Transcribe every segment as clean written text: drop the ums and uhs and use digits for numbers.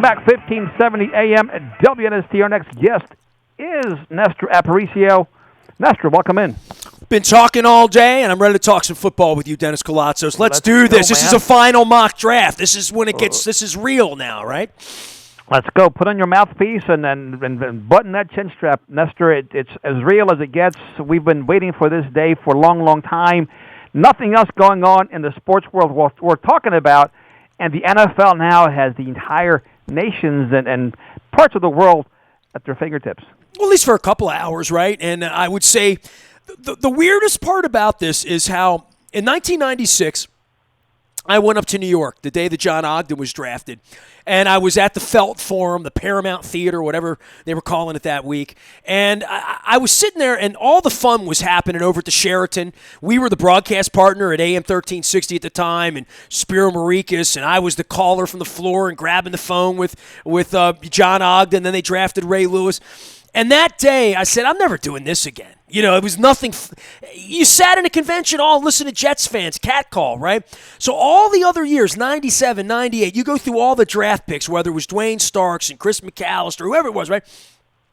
Back 1570 AM at WNST. Our next guest is Nestor Aparicio. Nestor, welcome in. Been talking all day, and I'm ready to talk some football with you, Dennis Koulatsos. Let's do this. This is a final mock draft. This is when it gets. This is real now, right? Let's go. Put on your mouthpiece and button that chin strap, Nestor. It's as real as it gets. We've been waiting for this day for a long, long time. Nothing else going on in the sports world we're talking about, and the NFL now has the entire nations and parts of the world at their fingertips. Well, at least for a couple of hours, right? And I would say the weirdest part about this is how in 1996, I went up to New York the day that John Ogden was drafted, and I was at the Felt Forum, the Paramount Theater, whatever they were calling it that week, and I was sitting there, and all the fun was happening over at the Sheraton. We were the broadcast partner at AM 1360 at the time, and Spiro Maurikas, and I was the caller from the floor and grabbing the phone with John Ogden. Then they drafted Ray Lewis. And that day, I said, I'm never doing this again. You know, it was nothing. You sat in a convention, all listening to Jets fans, catcall, right? So all the other years, 97, 98, you go through all the draft picks, whether it was Dwayne Starks and Chris McAllister, whoever it was, right?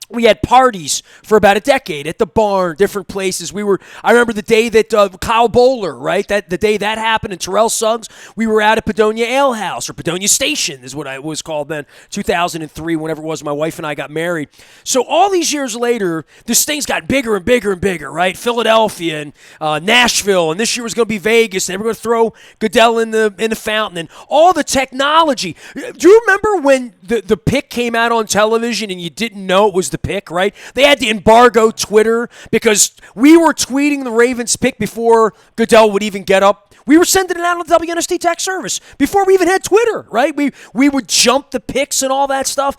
We had parties for about a decade at the barn, different places. I remember the day that Kyle Bowler, right? The day that happened, and Terrell Suggs, we were out at Padonia Ale House, or Padonia Station is what it was called then, 2003, whenever it was my wife and I got married. So all these years later, this thing's got bigger and bigger and bigger, right? Philadelphia and Nashville, and this year was going to be Vegas, and they were going to throw Goodell in the fountain, and all the technology. Do you remember when the pick came out on television and you didn't know it was the pick, right? They had to embargo Twitter because we were tweeting the Ravens pick before Goodell would even get up. We were sending it out on the WNST text service before we even had Twitter, right? We would jump the picks and all that stuff.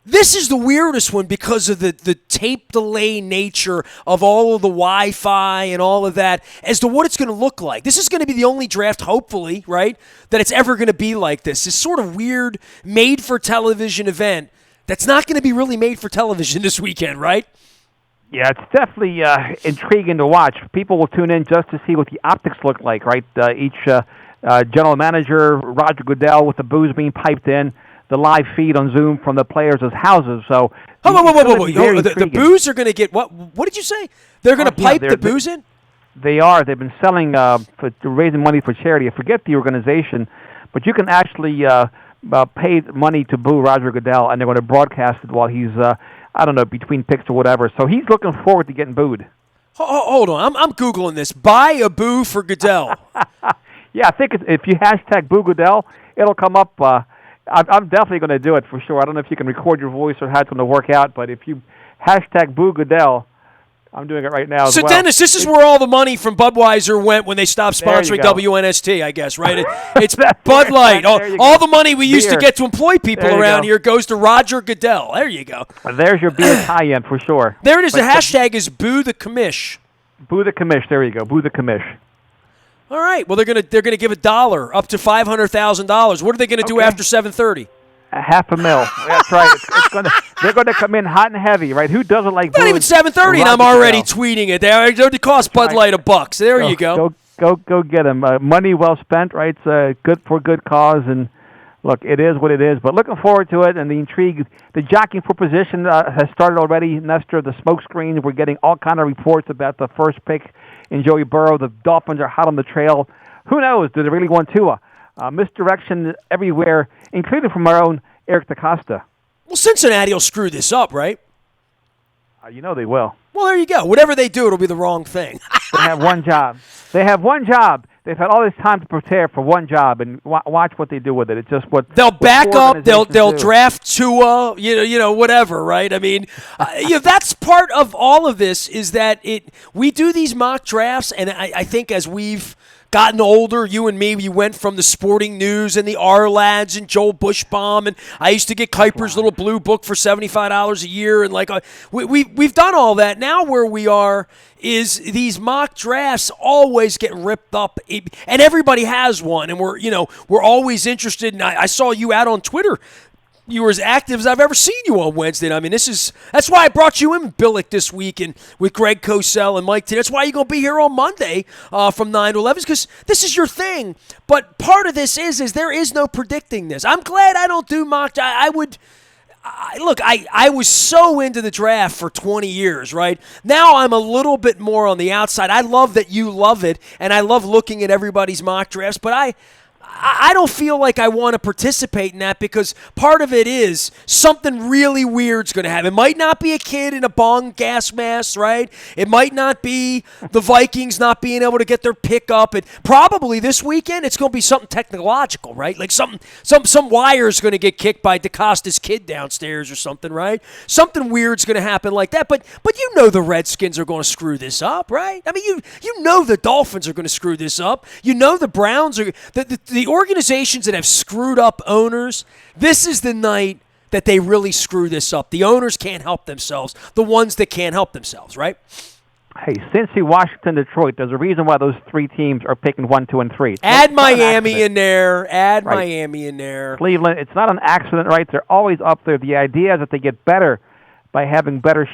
This is the weirdest one because of the tape delay nature of all of the Wi-Fi and all of that as to what it's going to look like. This is going to be the only draft, hopefully, right, that it's ever going to be like this. This sort of weird made-for-television event that's not going to be really made for television this weekend, right? Yeah, it's definitely intriguing to watch. People will tune in just to see what the optics look like, right? Each general manager, Roger Goodell, with the booze being piped in, the live feed on Zoom from the players' houses. So, whoa. The booze are going to get what? What did you say? They're going to pipe the booze in? They are. They've been selling raising money for charity. I forget the organization, but you can actually paid money to boo Roger Goodell, and they're going to broadcast it while he's, between picks or whatever. So he's looking forward to getting booed. Hold on. I'm Googling this. Buy a boo for Goodell. Yeah, I think if you hashtag boo Goodell, it'll come up. I'm definitely going to do it for sure. I don't know if you can record your voice or how it's going to work out, but if you hashtag boo Goodell, I'm doing it right now as well. So, Dennis, this is where all the money from Budweiser went when they stopped sponsoring WNST, I guess, right? It's Bud Light. All the money we used to get to employ people around here goes to Roger Goodell. There you go. Well, there's your beer tie-in for sure. There it is. The hashtag is Boo the Commish. Boo the Commish. There you go. Boo the Commish. All right. Well, they're gonna give $1 up to $500,000. What are they gonna do after 7:30? $500,000. That's right. They're going to come in hot and heavy, right? Who doesn't like? Not even 7:30, and I'm already tweeting it. They already cost Bud Light $1. There you go. Go get them. Money well spent, right? It's good for good cause, and look, it is what it is. But looking forward to it, and the intrigue, the jockeying for position has started already. Nestor, the smoke screens. We're getting all kind of reports about the first pick in Joey Burrow. The Dolphins are hot on the trail. Who knows? Do they really want Tua? Misdirection everywhere, including from our own Eric DaCosta. Well, Cincinnati will screw this up, right? You know they will. Well, there you go. Whatever they do, it'll be the wrong thing. They have one job. They've had all this time to prepare for one job, and watch what they do with it. It's just what they'll back up. They'll draft Tua. Whatever, right? I mean, that's part of all of this. Is that we do these mock drafts, and I think as we've gotten older, you and me, we went from the Sporting News and the R-Lads and Joel Bushbaum, and I used to get Kuiper's little blue book for $75 a year, and we've done all that. Now where we are is these mock drafts always get ripped up, and everybody has one, and we're always interested. And I saw you out on Twitter you were as active as I've ever seen you on Wednesday. I mean, that's why I brought you in, Billick, this week, and with Greg Cosell and Mike T. That's why you're going to be here on Monday from 9 to 11, because this is your thing. But part of this is there is no predicting this. I'm glad I don't do mock. I was so into the draft for 20 years, right? Now I'm a little bit more on the outside. I love that you love it, and I love looking at everybody's mock drafts, but I don't feel like I want to participate in that, because part of it is something really weird's going to happen. It might not be a kid in a bong gas mask, right? It might not be the Vikings not being able to get their pick up. It probably this weekend it's going to be something technological, right? Like some wire's going to get kicked by DeCosta's kid downstairs or something, right? Something weird's going to happen like that. But you know the Redskins are going to screw this up, right? I mean, you know the Dolphins are going to screw this up. You know the Browns are the organizations that have screwed up owners, this is the night that they really screw this up. The owners can't help themselves. The ones that can't help themselves, right? Hey, Cincy, Washington, Detroit, there's a reason why those three teams are picking 1, 2, and 3. Add Miami in there. Add Miami in there. Cleveland, it's not an accident, right? They're always up there. The idea is that they get better by having better,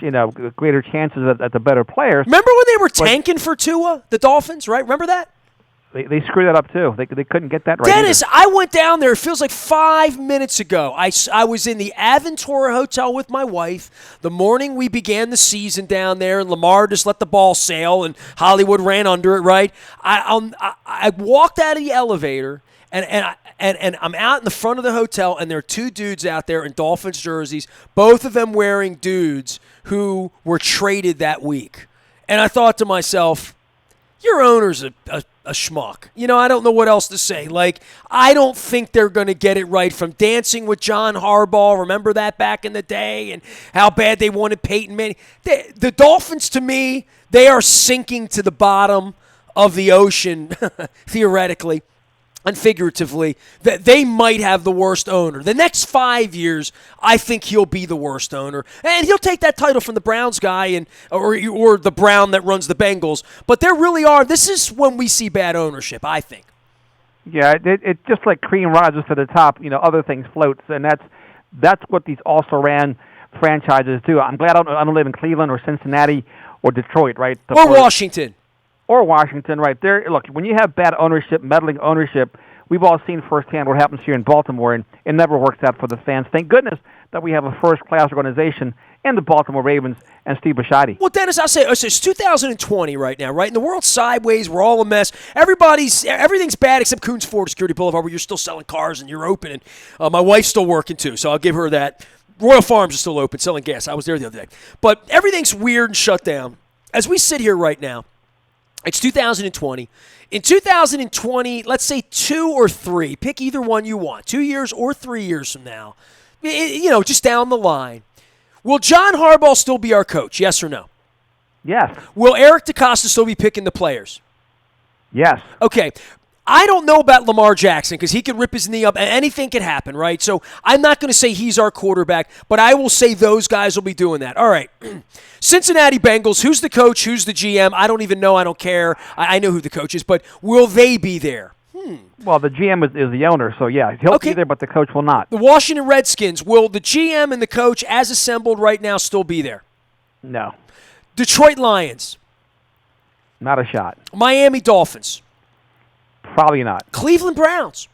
greater chances at the better players. Remember when they were tanking for Tua, the Dolphins, right? Remember that? They screwed that up, too. They couldn't get that right. Dennis, I went down there, it feels like 5 minutes ago. I was in the Aventura Hotel with my wife the morning we began the season down there, and Lamar just let the ball sail, and Hollywood ran under it, right? I walked out of the elevator, and I'm out in the front of the hotel, and there are two dudes out there in Dolphins jerseys, both of them wearing dudes who were traded that week. And I thought to myself, your owner's a schmuck. I don't know what else to say. Like, I don't think they're going to get it right from Dancing with John Harbaugh. Remember that back in the day, and how bad they wanted Peyton Manning. The Dolphins, to me, they are sinking to the bottom of the ocean, theoretically and figuratively, that they might have the worst owner. The next 5 years, I think he'll be the worst owner. And he'll take that title from the Browns guy or the Brown that runs the Bengals. But there really are. This is when we see bad ownership, I think. Yeah, it just like cream rises to the top, other things floats. And that's what these also-ran franchises do. I'm glad I don't live in Cleveland or Cincinnati or Detroit, right? Or Washington. Or Washington, right there. Look, when you have bad ownership, meddling ownership, we've all seen firsthand what happens here in Baltimore, and it never works out for the fans. Thank goodness that we have a first-class organization and the Baltimore Ravens and Steve Bisciotti. Well, Dennis, I'll say it's 2020 right now, right? And the world's sideways. We're all a mess. Everything's bad except Coons Ford Security Boulevard, where you're still selling cars and you're open. And my wife's still working too, so I'll give her that. Royal Farms is still open, selling gas. I was there the other day. But everything's weird and shut down. As we sit here right now, it's 2020. In 2020, let's say 2 or 3, pick either one you want, 2 years or 3 years from now, just down the line. Will John Harbaugh still be our coach, yes or no? Yes. Will Eric DeCosta still be picking the players? Yes. Okay. I don't know about Lamar Jackson because he could rip his knee up and anything could happen, right? So I'm not going to say he's our quarterback, but I will say those guys will be doing that. All right. Cincinnati Bengals, who's the coach? Who's the GM? I don't even know. I don't care. I know who the coach is, but will they be there? Well, the GM is the owner, so yeah, he'll be there, but the coach will not. The Washington Redskins, will the GM and the coach, as assembled right now, still be there? No. Detroit Lions. Not a shot. Miami Dolphins. Probably not. Cleveland Browns.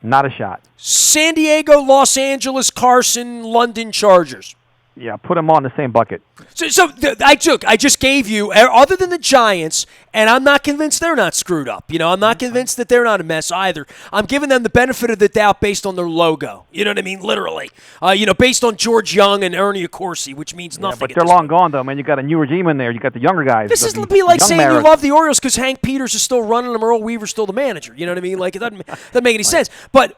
Not a shot. San Diego, Los Angeles, Carson, London Chargers. Yeah, put them all in the same bucket. I just gave you, other than the Giants, and I'm not convinced they're not screwed up. I'm not convinced that they're not a mess either. I'm giving them the benefit of the doubt based on their logo. You know what I mean? Literally. Based on George Young and Ernie Accorsi, which means nothing. But they're long gone, though, man. You got a new regime in there. You got the younger guys. This is be like saying you love the Orioles because Hank Peters is still running them, Earl Weaver's still the manager. You know what I mean? Like, it doesn't make any sense. But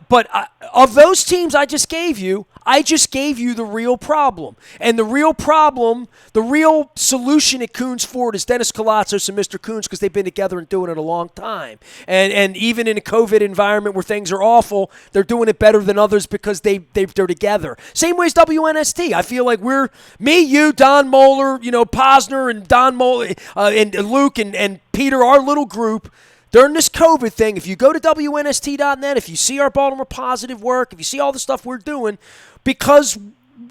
of those teams I just gave you the real problem. And the real problem, the real solution at Coons Ford is Dennis Koulatsos and Mr. Coons, because they've been together and doing it a long time. And even in a COVID environment where things are awful, they're doing it better than others because they're together. Same way as WNST. I feel like we're me, you, Don Moeller, Posner and Don Moeller and Luke and Peter, our little group. during this COVID thing, if you go to WNST.net, if you see our Baltimore Positive work, if you see all the stuff we're doing, because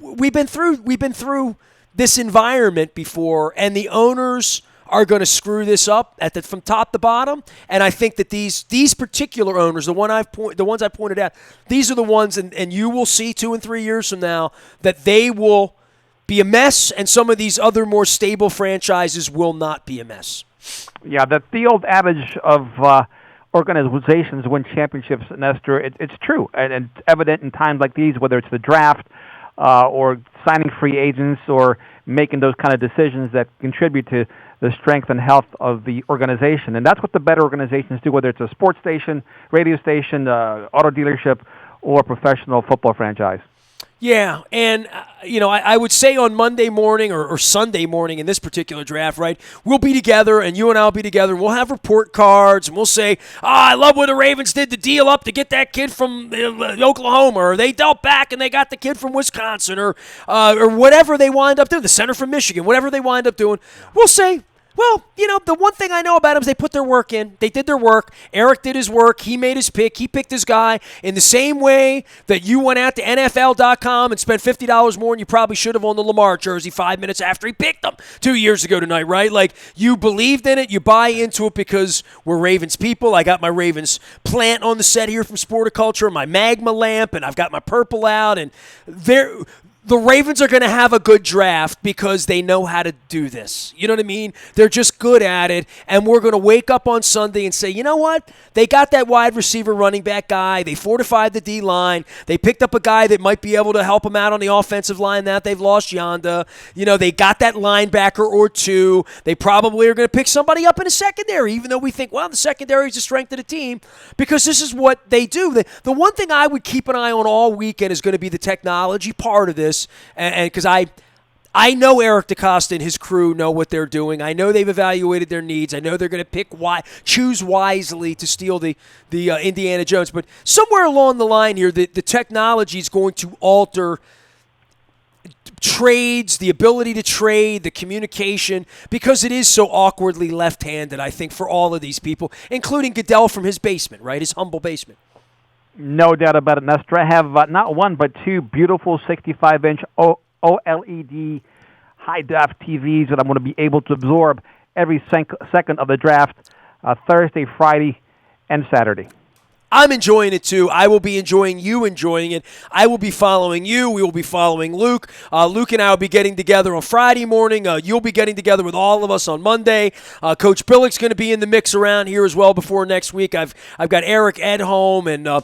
we've been through this environment before, and the owners are going to screw this up from top to bottom. And I think that these particular owners, the ones I pointed out, these are the ones, and you will see 2 and 3 years from now that they will be a mess, and some of these other more stable franchises will not be a mess. Yeah, the old adage of organizations win championships, Nestor, it's true, and it's evident in times like these, whether it's the draft or signing free agents or making those kind of decisions that contribute to the strength and health of the organization. And that's what the better organizations do, whether it's a sports station, radio station, auto dealership, or professional football franchise. Yeah, and, I would say on Monday morning or Sunday morning in this particular draft, right, we'll be together, and you and I will be together, and we'll have report cards, and we'll say, I love what the Ravens did to deal up to get that kid from Oklahoma, or they dealt back and they got the kid from Wisconsin, or whatever they wind up doing, the center from Michigan, whatever they wind up doing. We'll say, well, the one thing I know about them is they put their work in. They did their work. Eric did his work. He made his pick. He picked his guy in the same way that you went out to NFL.com and spent $50 more than you probably should have on the Lamar jersey 5 minutes after he picked them 2 years ago tonight, right? Like, you believed in it. You buy into it because we're Ravens people. I got my Ravens plant on the set here from Sporticulture, my magma lamp, and I've got my purple out, and the Ravens are going to have a good draft because they know how to do this. You know what I mean? They're just good at it, and we're going to wake up on Sunday and say, you know what? They got that wide receiver running back guy. They fortified the D-line. They picked up a guy that might be able to help them out on the offensive line that they've lost Yonda. They got that linebacker or two. They probably are going to pick somebody up in the secondary, even though we think, well, the secondary is the strength of the team, because this is what they do. The one thing I would keep an eye on all weekend is going to be the technology part of this. And because I know Eric DeCosta and his crew know what they're doing. I know they've evaluated their needs. I know they're going to choose wisely to steal the Indiana Jones. But somewhere along the line here, the technology is going to alter trades, the ability to trade, the communication, because it is so awkwardly left-handed, I think, for all of these people, including Goodell from his basement, right, his humble basement. No doubt about it, Nestor. I have not one but two beautiful 65-inch OLED high-def TVs that I'm going to be able to absorb every second of the draft, Thursday, Friday, and Saturday. I'm enjoying it too. I will be enjoying you enjoying it. I will be following you. We will be following Luke. Luke and I will be getting together on Friday morning. You'll be getting together with all of us on Monday. Coach Billick's going to be in the mix around here as well before next week. I've got Eric Edholm and a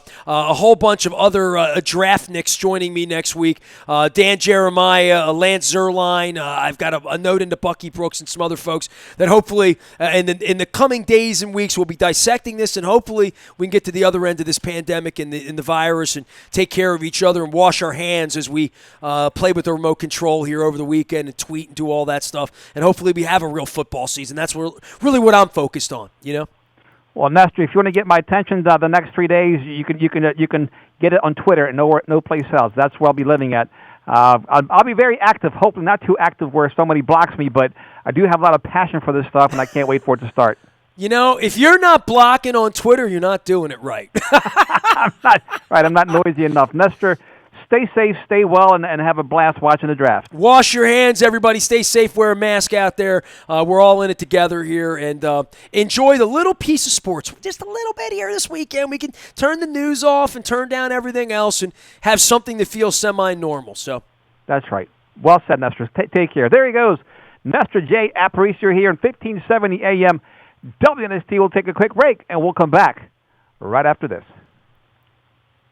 whole bunch of other draftniks joining me next week. Dan Jeremiah, Lance Zerline. I've got a note into Bucky Brooks and some other folks that hopefully in the coming days and weeks we'll be dissecting this, and hopefully we can get to the other end of this pandemic and the virus and take care of each other and wash our hands as we play with the remote control here over the weekend and tweet and do all that stuff. And hopefully we have a real football season. That's really what I'm focused on, Well, Nestor, if you want to get my attention the next 3 days, you can get it on Twitter and no place else. That's where I'll be living at. I'll be very active, hopefully not too active where somebody blocks me, but I do have a lot of passion for this stuff, and I can't wait for it to start. If you're not blocking on Twitter, you're not doing it right. I'm not noisy enough. Nestor, stay safe, stay well, and have a blast watching the draft. Wash your hands, everybody. Stay safe. Wear a mask out there. We're all in it together here. And enjoy the little piece of sports. Just a little bit here this weekend. We can turn the news off and turn down everything else and have something that feels semi-normal. So that's right. Well said, Nestor. Take care. There he goes. Nestor J. Aparicio here in 1570 AM. WNST will take a quick break, and we'll come back right after this.